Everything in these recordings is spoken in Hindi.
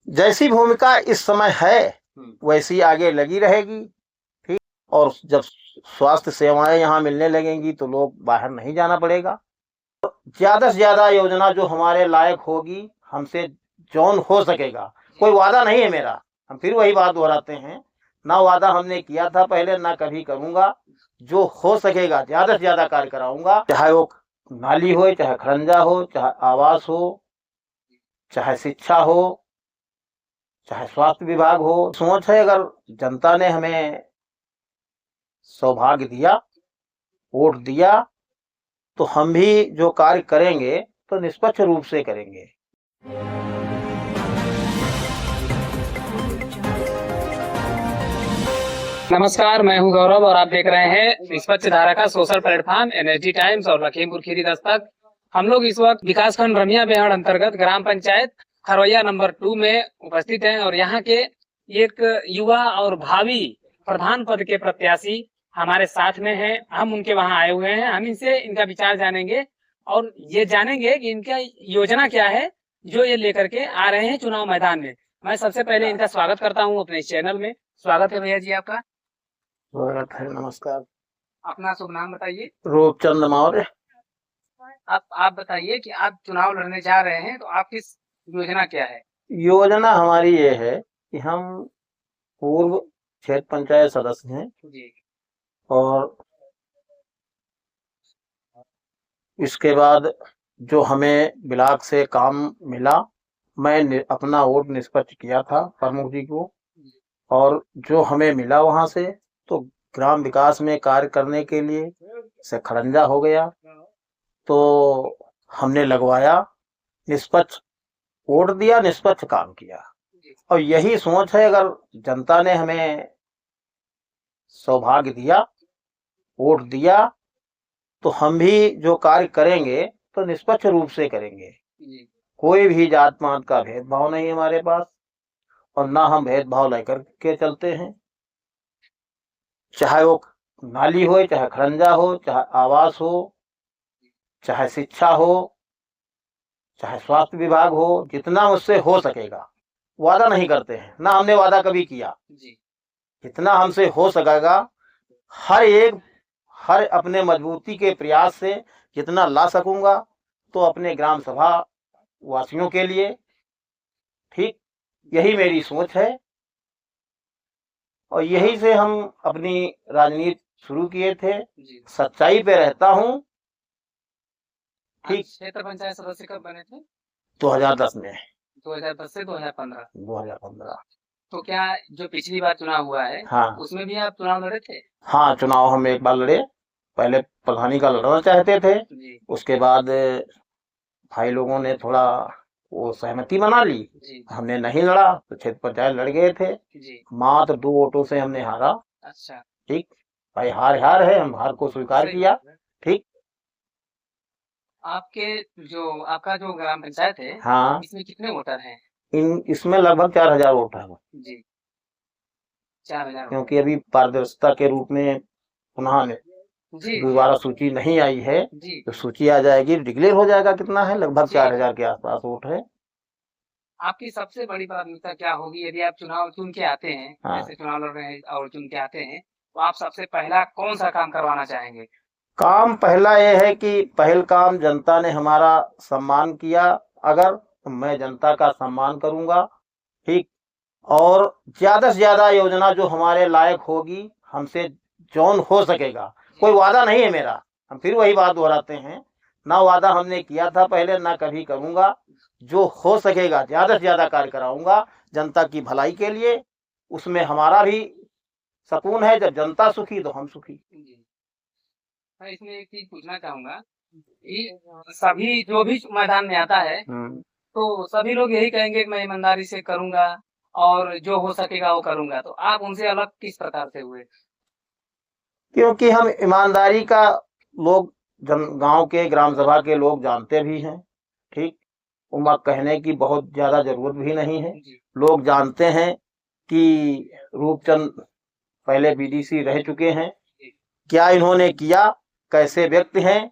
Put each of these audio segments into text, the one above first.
जैसी भूमिका इस समय है वैसी आगे लगी रहेगी। ठीक। और जब स्वास्थ्य सेवाएं यहाँ मिलने लगेंगी तो लोग बाहर नहीं जाना पड़ेगा। ज्यादा से ज्यादा योजना जो हमारे लायक होगी, हमसे जौन हो सकेगा। कोई वादा नहीं है मेरा, हम फिर वही बात दोहराते हैं, ना वादा हमने किया था पहले, ना कभी करूंगा। जो हो सकेगा ज्यादा से ज्यादा कार्य कराऊंगा, चाहे वो नाली हो, चाहे खरंजा हो, चाहे आवास हो, चाहे शिक्षा हो, चाहे स्वास्थ्य विभाग हो। सोच है, अगर जनता ने हमें सौभाग्य दिया, वोट दिया, तो हम भी जो कार्य करेंगे तो निष्पक्ष रूप से करेंगे। नमस्कार, मैं हूं गौरव और आप देख रहे हैं निष्पक्ष धारा का सोशल प्लेटफॉर्म एनएसडी टाइम्स और लखीमपुर खीरी दस्तक। हम लोग इस वक्त विकासखंड रमिया बेहड़ अंतर्गत ग्राम पंचायत खरवैया नंबर 2 में उपस्थित हैं और यहाँ के एक युवा और भावी प्रधान पद के प्रत्याशी हमारे साथ में हैं। हम उनके वहाँ आए हुए हैं, हम इनसे इनका विचार जानेंगे और ये जानेंगे कि इनका योजना क्या है जो ये लेकर के आ रहे हैं चुनाव मैदान में। मैं सबसे पहले इनका स्वागत करता हूँ अपने इस चैनल में। स्वागत है भैया जी आपका। स्वागत है, नमस्कार। अपना शुभ नाम बताइए। रूपचंद मौर्य। आप बताइए कि आप चुनाव लड़ने जा रहे हैं तो आपकी योजना क्या है? योजना हमारी ये है कि हम पूर्व क्षेत्र पंचायत सदस्य हैं जी। और इसके बाद जो हमें ब्लॉक से काम मिला, मैं अपना वोट निष्पक्ष किया था प्रमुख जी को, और जो हमें मिला वहां से, तो ग्राम विकास में कार्य करने के लिए से खरंजा हो गया तो हमने लगवाया, निष्पक्ष वोट दिया, निष्पक्ष काम किया। और यही सोच है, अगर जनता ने हमें सौभाग्य दिया, वोट दिया, तो हम भी जो कार्य करेंगे तो निष्पक्ष रूप से करेंगे। कोई भी जात पात का भेदभाव नहीं हमारे पास, और ना हम भेदभाव लेकर के चलते हैं। चाहे वो नाली हो, चाहे खरंजा हो, चाहे आवास हो, चाहे शिक्षा हो, चाहे स्वास्थ्य विभाग हो, जितना मुझसे हो सकेगा। वादा नहीं करते हैं, ना हमने वादा कभी किया। जितना हमसे हो सकेगा, हर अपने मजबूती के प्रयास से जितना ला सकूंगा, तो अपने ग्राम सभा वासियों के लिए। ठीक, यही मेरी सोच है और यही से हम अपनी राजनीति शुरू किए थे। सच्चाई पे रहता हूँ। ठीक। क्षेत्र पंचायत सदस्य कब बने थे? 2010 में। 2010 से 2015। 2015। तो क्या जो पिछली बार चुनाव हुआ है, हाँ, उसमें भी आप चुनाव लड़े थे? हाँ, चुनाव हम एक बार लड़े। पहले प्रधानी का लड़ना चाहते थे जी। उसके बाद भाई लोगों ने थोड़ा वो सहमति बना ली जी। हमने नहीं लड़ा, तो क्षेत्र पंचायत लड़ गए थे जी। मात्र 2 वोटों से हमने हारा। अच्छा। ठीक, भाई हार है, हम हार को स्वीकार किया। ठीक। आपका जो ग्राम पंचायत है, हाँ, इसमें कितने वोटर हैं? इसमें लगभग 4000 वोट है जी। 4000, क्योंकि अभी पारदर्शिता के रूप में पुनः दोबारा सूची नहीं आई है जी। तो सूची आ जाएगी, डिक्लेयर हो जाएगा कितना है, लगभग 4000 के आसपास वोट है। आपकी सबसे बड़ी प्राथमिकता क्या होगी यदि आप चुनाव चुन के आते हैं? हाँ। जैसे चुनाव लड़ रहे हैं और चुन के आते हैं, तो आप सबसे पहला कौन सा काम करवाना चाहेंगे? काम पहला यह है कि पहल काम जनता ने हमारा सम्मान किया, अगर तो मैं जनता का सम्मान करूंगा। ठीक। और ज्यादा से ज्यादा योजना जो हमारे लायक होगी, हमसे जौन हो सकेगा। कोई वादा नहीं है मेरा, हम फिर वही बात दोहराते हैं, ना वादा हमने किया था पहले, ना कभी करूंगा। जो हो सकेगा ज्यादा से ज्यादा कार्य कराऊंगा जनता की भलाई के लिए। उसमें हमारा भी सुकून है, जब जनता सुखी तो हम सुखी। मैं इसमें एक चीज पूछना चाहूंगा, सभी जो भी मैदान में आता है तो सभी लोग यही कहेंगे कि मैं ईमानदारी से करूंगा और जो हो सकेगा वो करूंगा, तो आप उनसे अलग किस प्रकार से हुए? क्योंकि हम ईमानदारी का लोग गांव के ग्राम सभा के लोग जानते भी हैं। ठीक। उमा कहने की बहुत ज्यादा जरूरत भी नहीं है, लोग जानते हैं कि रूपचंद पहले बीडीसी रह चुके हैं, क्या इन्होंने किया, कैसे व्यक्ति हैं,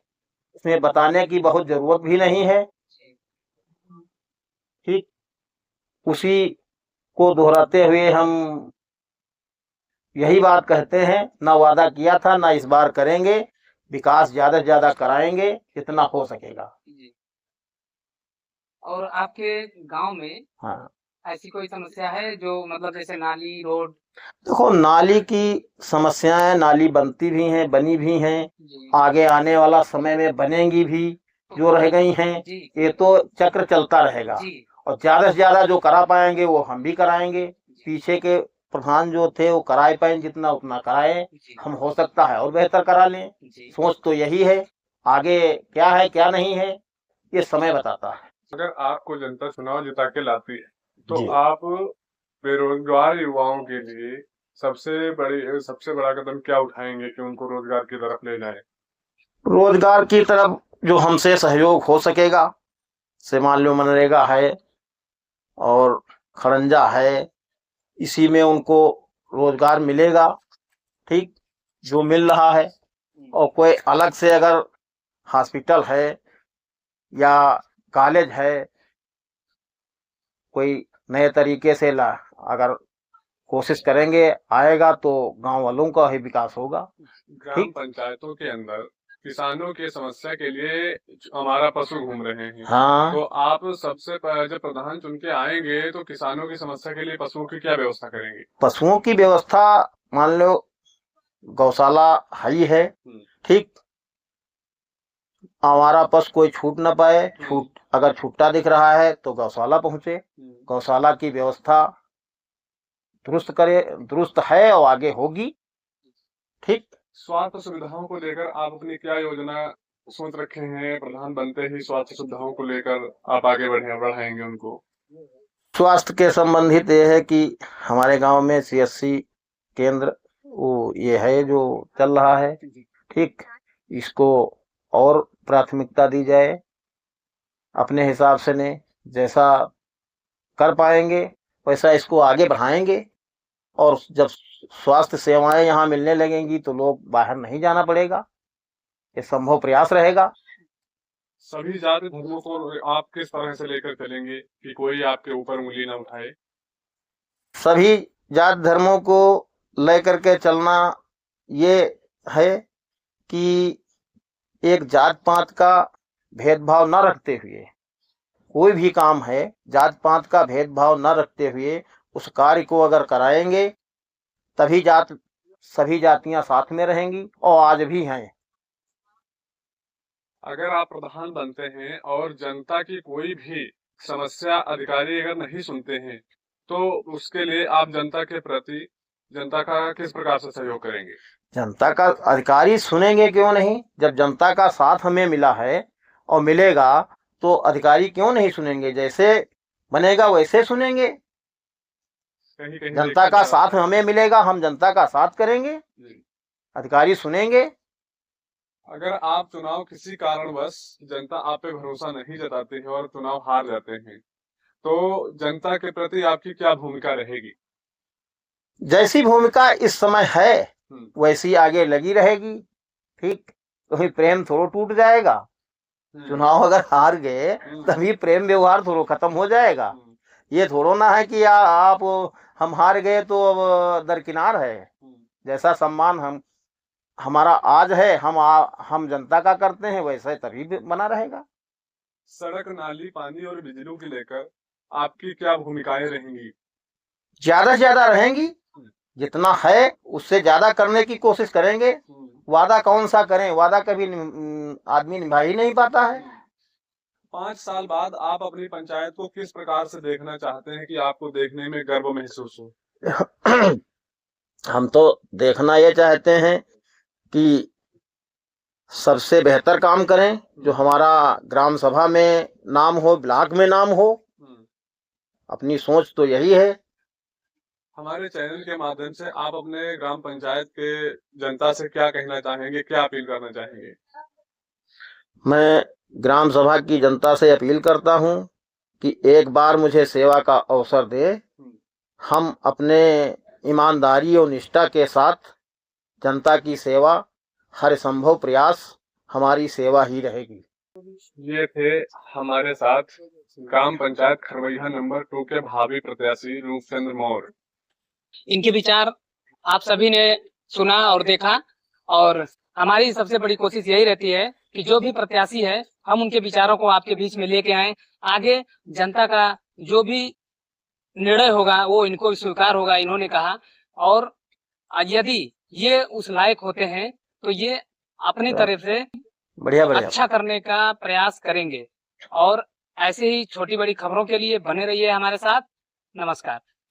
इसमें बताने की बहुत जरूरत भी नहीं है। ठीक। उसी को दोहराते हुए हम यही बात कहते हैं, ना वादा किया था ना इस बार करेंगे, विकास ज्यादा से ज्यादा कराएंगे जितना हो सकेगा। जी। और आपके गांव में हाँ, ऐसी कोई समस्या है जो मतलब जैसे नाली रोड? देखो नाली की समस्याएं, नाली बनती भी हैं, बनी भी हैं, जी आगे आने वाला समय में बनेंगी भी, जो रह गई हैं जी ये तो चक्र चलता रहेगा। जी और ज्यादा से ज्यादा जो करा पाएंगे वो हम भी कराएंगे। पीछे के प्रधान जो थे वो कराए पाए जितना उतना कराए, जी हम हो सकता है और बेहतर करा लें। जी। सोच तो यही है, आगे क्या है क्या नहीं है ये समय बताता है। अगर आपको जनता चुनाव जिता के लाती है तो जी। आप बेरोजगार युवाओं के लिए सबसे बड़ा कदम क्या उठाएंगे कि उनको रोजगार की तरफ ले जाए? रोजगार की तरफ जो हमसे सहयोग हो सकेगा, से मान लो मनरेगा है और खड़ंजा है, इसी में उनको रोजगार मिलेगा, ठीक, जो मिल रहा है। और कोई अलग से अगर हॉस्पिटल है या कॉलेज है, कोई नए तरीके से अगर कोशिश करेंगे आएगा तो गांव वालों का ही विकास होगा। ग्राम पंचायतों के अंदर किसानों की समस्या के लिए हमारा पशु घूम रहे हैं। हाँ, तो आप जब प्रधान चुन के आएंगे तो किसानों की समस्या के लिए पशुओं की क्या व्यवस्था करेंगे? पशुओं की व्यवस्था मान लो गौशाला हाई है, ठीक, हमारा पशु कोई छूट न पाए, अगर छूटा दिख रहा है तो गौशाला पहुंचे, गौशाला की व्यवस्था दुरुस्त है और आगे होगी, ठीक। स्वास्थ्य सुविधाओं को लेकर आप अपनी क्या योजना सोच रखे हैं? प्रधान बनते ही स्वास्थ्य सुविधाओं को लेकर आप आगे बढ़ाएंगे उनको? स्वास्थ्य के संबंधित ये है कि हमारे गांव में CSC केंद्र वो ये है जो चल रहा है, ठीक, इसको और प्राथमिकता दी जाए अपने हिसाब से, ने जैसा कर पाएंगे वैसा इसको आगे बढ़ाएंगे। और जब स्वास्थ्य सेवाएं यहाँ मिलने लगेंगी तो लोग बाहर नहीं जाना पड़ेगा, ये संभव प्रयास रहेगा। सभी जाति धर्मों को आप किस तरह से लेकर चलेंगे कि कोई आपके ऊपर उंगली ना उठाए? सभी जात धर्मों को लेकर के चलना ये है कि एक जात पात का भेदभाव न रखते हुए, कोई भी काम है जात पात का भेदभाव न रखते हुए उस कार्य को अगर कराएंगे तभी सभी जातियां साथ में रहेंगी और आज भी हैं। अगर आप प्रधान बनते हैं और जनता की कोई भी समस्या अधिकारी अगर नहीं सुनते हैं तो उसके लिए आप जनता का किस प्रकार से सहयोग करेंगे? जनता का अधिकारी सुनेंगे क्यों नहीं, जब जनता का साथ हमें मिला है और मिलेगा तो अधिकारी क्यों नहीं सुनेंगे, जैसे बनेगा वैसे सुनेंगे। कहीं कहीं जनता का साथ हमें मिलेगा, हम जनता का साथ करेंगे, अधिकारी सुनेंगे। अगर आप चुनाव किसी कारणवश जनता आप पे भरोसा नहीं जताते हैं और चुनाव हार जाते हैं तो जनता के प्रति आपकी क्या भूमिका रहेगी? जैसी भूमिका इस समय है वैसी आगे लगी रहेगी, ठीक, तो प्रेम थोड़ा टूट जाएगा। चुनाव अगर हार गए तभी प्रेम व्यवहार थोड़ा खत्म हो जाएगा। ये थोड़ा ना है कि आप हम हार गए तो अब दरकिनार है। जैसा सम्मान हमारा आज है, हम जनता का करते हैं, वैसे तभी बना रहेगा। सड़क, नाली, पानी और बिजली को लेकर आपकी क्या भूमिकाएं रहेंगी? ज्यादा से ज्यादा रहेंगी, जितना है उससे ज्यादा करने की कोशिश करेंगे। वादा कौन सा करें, वादा कभी आदमी निभा ही नहीं पाता है। 5 साल बाद आप अपनी पंचायत को किस प्रकार से देखना चाहते हैं कि आपको देखने में गर्व महसूस हो? हम तो देखना ये चाहते हैं कि सबसे बेहतर काम करें, जो हमारा ग्राम सभा में नाम हो, ब्लॉक में नाम हो। अपनी सोच तो यही है। हमारे चैनल के माध्यम से आप अपने ग्राम पंचायत के जनता से क्या कहना चाहेंगे, क्या अपील करना चाहेंगे? मैं ग्राम सभा की जनता से अपील करता हूं कि एक बार मुझे सेवा का अवसर दे, हम अपने ईमानदारी और निष्ठा के साथ जनता की सेवा, हर संभव प्रयास हमारी सेवा ही रहेगी। ये थे हमारे साथ ग्राम पंचायत खरवैया नंबर 2 के भावी प्रत्याशी रूपचंद्र मौर्य। इनके विचार आप सभी ने सुना और देखा, और हमारी सबसे बड़ी कोशिश यही रहती है कि जो भी प्रत्याशी है हम उनके विचारों को आपके बीच में लेके आए। आगे जनता का जो भी निर्णय होगा वो इनको स्वीकार होगा, इन्होंने कहा। और यदि ये उस लायक होते हैं तो ये अपनी तरफ से बढ़िया बढ़िया। अच्छा करने का प्रयास करेंगे। और ऐसे ही छोटी बड़ी खबरों के लिए बने रहिए हमारे साथ। नमस्कार।